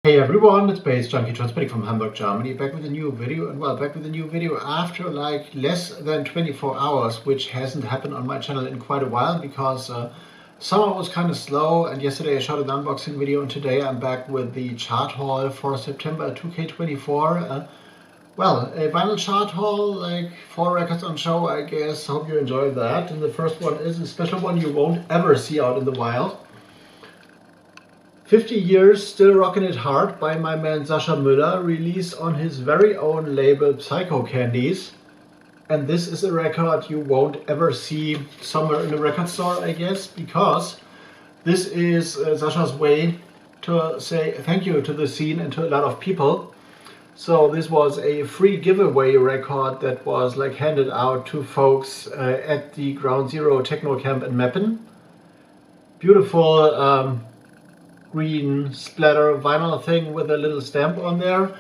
Hey everyone, it's baze.djunkiii transmitting from Hamburg, Germany, back with a new video, and well, back with a new video after like less than 24 hours, which hasn't happened on my channel in quite a while because summer was kind of slow, and yesterday I shot an unboxing video, and today I'm back with the chart haul for September 2K24. Well, a vinyl chart haul, like 4 records on show, I guess. Hope you enjoyed that. And the first one is a special one you won't ever see out in the wild. 50 Years Still Rockin' It Hard by my man Sascha Müller, released on his very own label Psycho Candies. And this is a record you won't ever see somewhere in a record store, I guess, because this is Sascha's way to say thank you to the scene and to a lot of people. So this was a free giveaway record that was like handed out to folks at the Ground Zero Techno Camp in Meppen. Beautiful green splatter vinyl thing with a little stamp on there.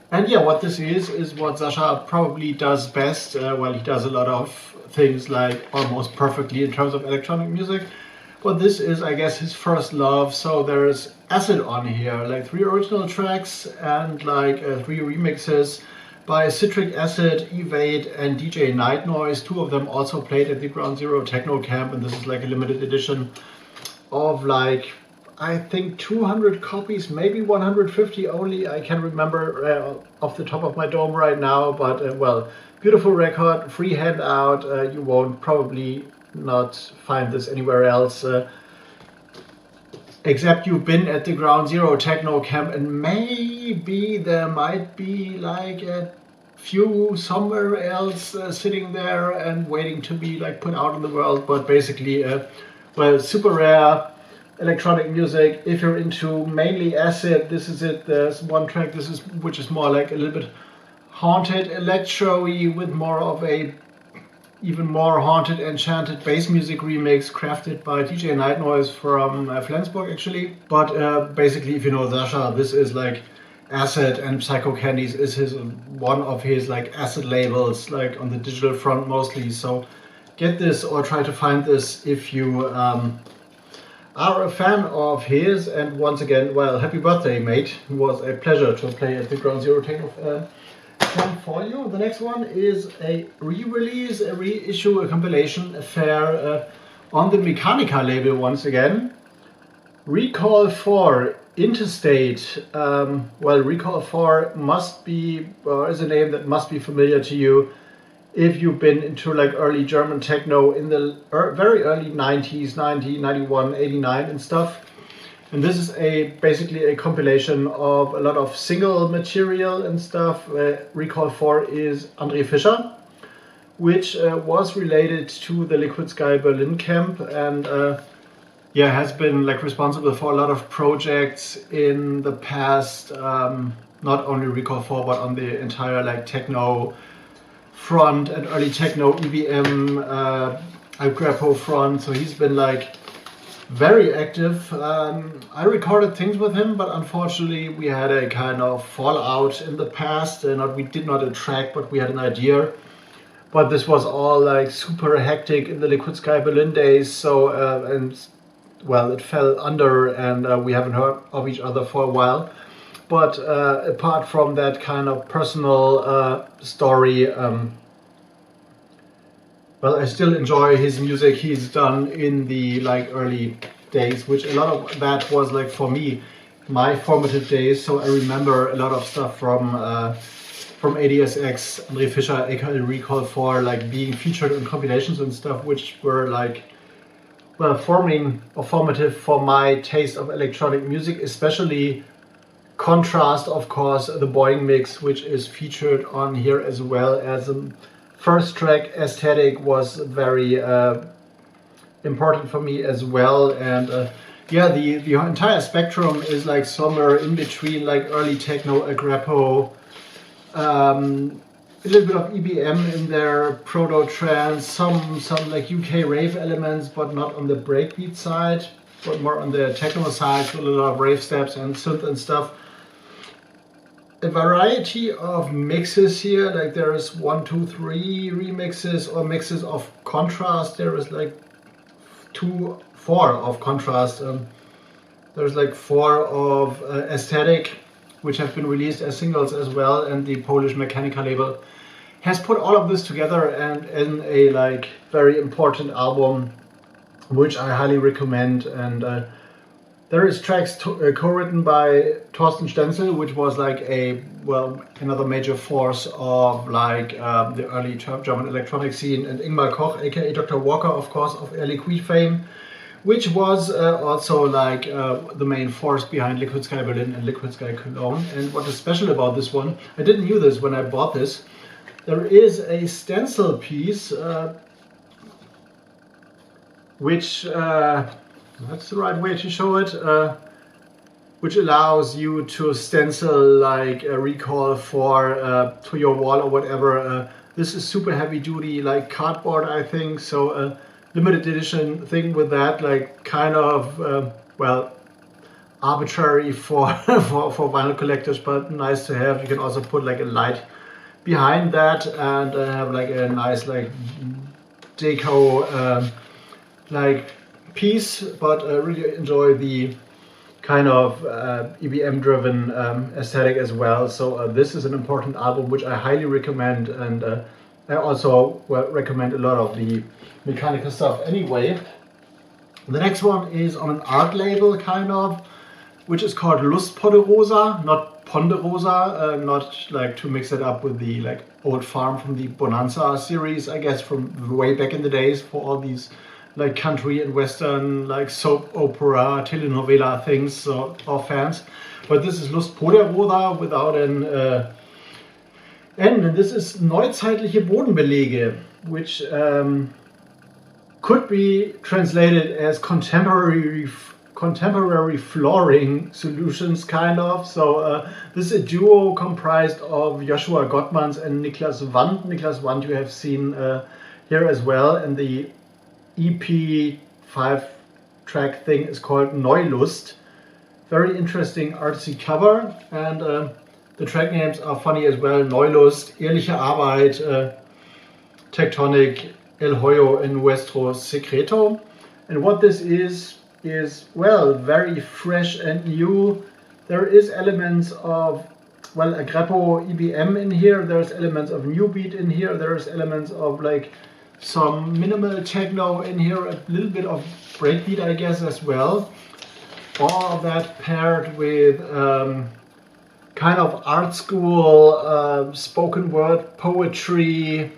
And yeah, what this is what Sascha probably does best. Well, he does a lot of things like almost perfectly in terms of electronic music, but this is, I guess, his first love. So there's acid on here, like 3 original tracks and like 3 remixes by Citric Acid, Evade and DJ Night Noise. 2 of them also played at the Ground Zero Techno Camp, and this is like a limited edition of like, I think 200 copies, maybe 150 only. I can't remember off the top of my dome right now, but well, beautiful record, free handout. You won't probably not find this anywhere else, except you've been at the Ground Zero Techno Camp, and maybe there might be like a few somewhere else sitting there and waiting to be like put out in the world. But basically, well, super rare electronic music. If you're into mainly acid, this is it. There's one track which is more like a little bit haunted electro-y with more of a even more haunted enchanted bass music remix crafted by DJ Night Noise from Flensburg actually. But basically, if you know Sascha, this is like acid, and Psycho Candies is one of his like acid labels, like on the digital front mostly. So get this or try to find this if you are a fan of his. And once again, well, happy birthday, mate. It was a pleasure to play at the Ground Zero Techno Camp for you. The next one is a re-release, a reissue, a compilation affair on the Mechanica label once again. Recall 4 Interstate. Well, Recall 4 must be, or is a name that must be familiar to you if you've been into like early German techno in the very early 90s, 90, 91, 89 and stuff. And this is basically a compilation of a lot of single material and stuff. Recall 4 is André Fischer, which was related to the Liquid Sky Berlin camp, and yeah, has been like responsible for a lot of projects in the past. Not only Recall 4, but on the entire like techno front and early techno EBM Algrepo front. So he's been like very active. I recorded things with him, but unfortunately we had a kind of fallout in the past, and we did not a track, but we had an idea. But this was all like super hectic in the Liquid Sky Berlin days. So and well, it fell under, and we haven't heard of each other for a while. But apart from that kind of personal story, well, I still enjoy his music he's done in the like early days, which a lot of that was like for me my formative days. So I remember a lot of stuff from ADSX, André Fischer, aka Recall 4, like being featured in compilations and stuff, which were like, well, formative for my taste of electronic music, especially Contrast, of course, the Boeing mix, which is featured on here, as well as first track Aesthetic was very important for me as well. And yeah, the entire spectrum is like somewhere in between like early techno, Agrepo, a little bit of EBM in there, proto trance, some like UK rave elements, but not on the breakbeat side, but more on the techno side, with a lot of rave steps and synth and stuff. A variety of mixes here, like there is 1, 2, 3 remixes or mixes of Contrast. There is like 4 of Contrast. There's like 4 of Aesthetic, which have been released as singles as well, and the Polish Mechanica label has put all of this together and in a like very important album, which I highly recommend. And there is tracks co-written by Thorsten Stenzel, which was like another major force of like the early German electronic scene, and Ingmar Koch, aka Dr. Walker, of course, of Air Liquid fame, which was also like the main force behind Liquid Sky Berlin and Liquid Sky Cologne. And what is special about this one, I didn't know this when I bought this, there is a stencil piece which that's the right way to show it, which allows you to stencil like a recall for to your wall or whatever. This is super heavy duty, like cardboard, I think, so limited edition thing with that, like kind of well, arbitrary for for vinyl collectors, but nice to have. You can also put like a light behind that and have like a nice like deco like piece, but really enjoy the kind of EBM driven aesthetic as well. So this is an important album which I highly recommend, and I also recommend a lot of the mechanical stuff anyway. The next one is on an art label kind of, which is called Lustponderosa, not Ponderosa, not like to mix it up with the like old farm from the Bonanza series, I guess, from way back in the days for all these like country and western like soap opera telenovela things, so our fans. But this is Lustponderosa without an N, and this is neuzeitliche Bodenbelege, which could be translated as contemporary flooring solutions, kind of. So this is a duo comprised of Joshua Gottmans and Niklas Wand. Niklas Wand you have seen here as well, and the EP 5-track thing is called Neulust. Very interesting artsy cover, and the track names are funny as well. Neulust, Ehrliche Arbeit, Tectonic, El Hoyo and Nuestro Secreto. And what this is well, very fresh and new. There is elements of, well, a Greppo EBM in here, there's elements of new beat in here, there's elements of like some minimal techno in here, a little bit of breakbeat, I guess, as well. All of that paired with kind of art school spoken word poetry,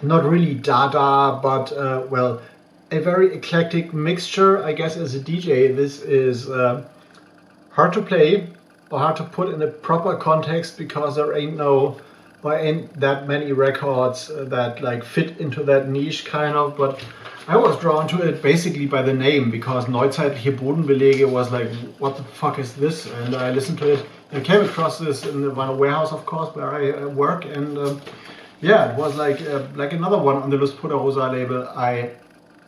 not really Dada, but well, a very eclectic mixture. I guess as a DJ this is hard to play or hard to put in a proper context, because there ain't that many records that like fit into that niche kind of. But I was drawn to it basically by the name, because Neuzeitliche Bodenbelege was like, what the fuck is this? And I listened to it and came across this in the vinyl warehouse, of course, where I work, and yeah, it was like another one on the Lustponderosa label I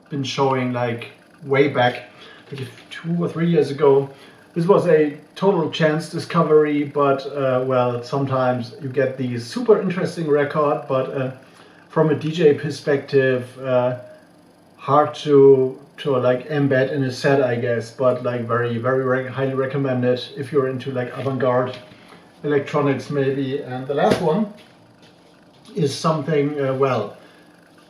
been showing like way back, like 2 or 3 years ago. This was a total chance discovery, but well, sometimes you get these super interesting record, but from a DJ perspective, hard to like embed in a set, I guess. But like very highly recommended if you're into like avant-garde electronics maybe. And the last one is something well,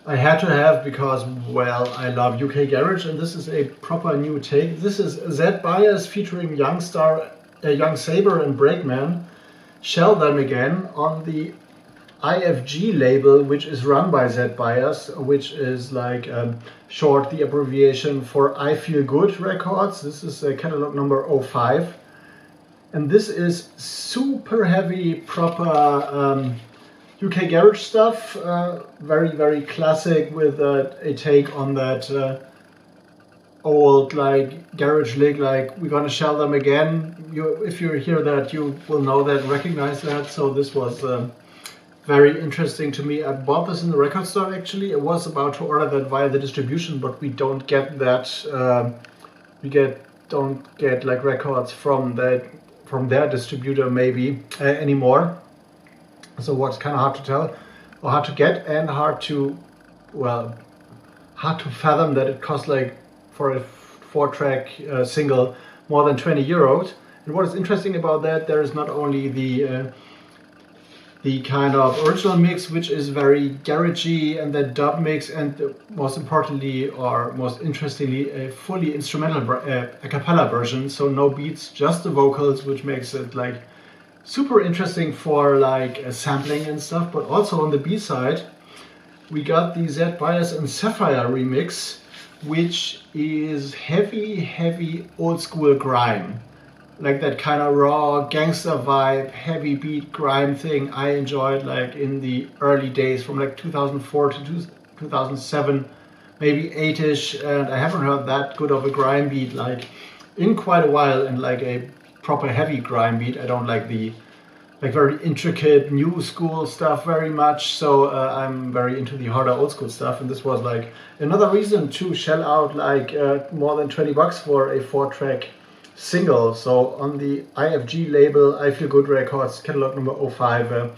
I had to have, because well, I love UK garage, and this is a proper new take. This is Z Bias featuring Young Saber and Breakman, Shell Them Again, on the IFG label, which is run by Z Bias, which is like short, the abbreviation for I Feel Good Records. This is catalog number 05, and this is super heavy, proper UK garage stuff, very classic, with a take on that old like garage lick, like we're gonna shell them again. If you hear that, you will know that, recognize that. So this was very interesting to me. I bought this in the record store actually. I was about to order that via the distribution, but we don't get that. Don't get like records from their distributor maybe anymore. So what's kind of hard to tell, or hard to get, and hard to fathom that it costs like for a 4-track single more than 20 euros. And what is interesting about that, there is not only the kind of original mix, which is very garagey, and the dub mix, and most importantly, or most interestingly, a fully instrumental a cappella version, so no beats, just the vocals, which makes it like super interesting for like sampling and stuff. But also on the B side, we got the Z Bias and Sapphire remix, which is heavy old school grime. Like that kind of raw gangster vibe, heavy beat grime thing I enjoyed like in the early days from like 2004 to 2007, maybe 8ish, and I haven't heard that good of a grime beat like in quite a while, and like a proper heavy grime beat. I don't like the like very intricate new school stuff very much, so I'm very into the harder old school stuff, and this was like another reason to shell out like more than 20 bucks for a 4-track single. So on the IFG label, I Feel Good Records, catalog number 05,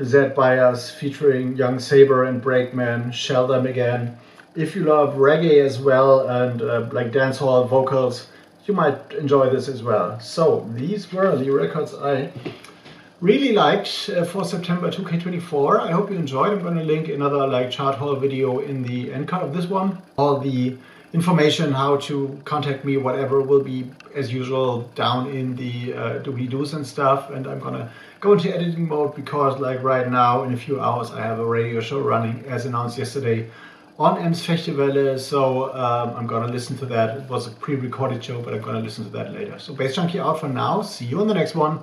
Z Bias featuring Young Saber and Breakman, Shell Them Again. If you love reggae as well and like dancehall vocals, you might enjoy this as well. So these were the records I really liked for September 2K24. I hope you enjoyed. I'm going to link another like chart haul video in the end card of this one. All the information, how to contact me, whatever, will be as usual down in the doobly-doos and stuff. And I'm gonna go into editing mode because like right now in a few hours I have a radio show running as announced yesterday on Ems Festival, so I'm gonna listen to that. It was a pre-recorded show, but I'm gonna listen to that later. So Bass Junkie out for now. See you on the next one.